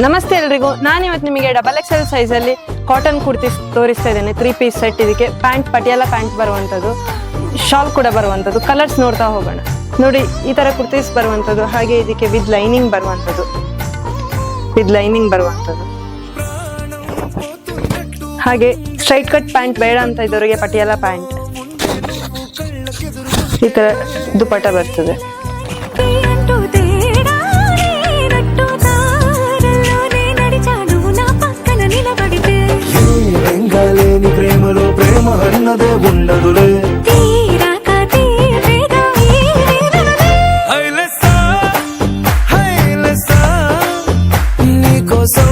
ನಮಸ್ತೆ ಎಲ್ರಿಗೂ. ನಾನಿವತ್ತು ನಿಮಗೆ ಡಬಲ್ ಎಕ್ಸೆಲ್ ಸೈಜ್ ಅಲ್ಲಿ ಕಾಟನ್ ಕುರ್ತೀಸ್ ತೋರಿಸ್ತಾ ಇದ್ದೇನೆ. 3 ಪೀಸ್ ಸೆಟ್. ಇದಕ್ಕೆ ಪ್ಯಾಂಟ್, ಪಟಿಯಾಲ ಪ್ಯಾಂಟ್ ಬರುವಂಥದ್ದು, ಶಾಲ್ ಕೂಡ ಬರುವಂಥದ್ದು. ಕಲರ್ಸ್ ನೋಡ್ತಾ ಹೋಗೋಣ. ನೋಡಿ, ಈ ತರ ಕುರ್ತೀಸ್ ಬರುವಂಥದ್ದು. ಹಾಗೆ ಇದಕ್ಕೆ ವಿತ್ ಲೈನಿಂಗ್ ಬರುವಂಥದ್ದು, ಹಾಗೆ ಸ್ಟ್ರೈಟ್ ಕಟ್ ಪ್ಯಾಂಟ್ ಬೇಡ ಅಂತ ಇದ್ದವರಿಗೆ ಪಟಿಯಾಲ ಪ್ಯಾಂಟ್. ಈ ತರ ದುಪಟ್ಟ ಬರ್ತದೆ. ప్రేమలో ప్రేమ అన్నదే ఉండదులే. నీకోసం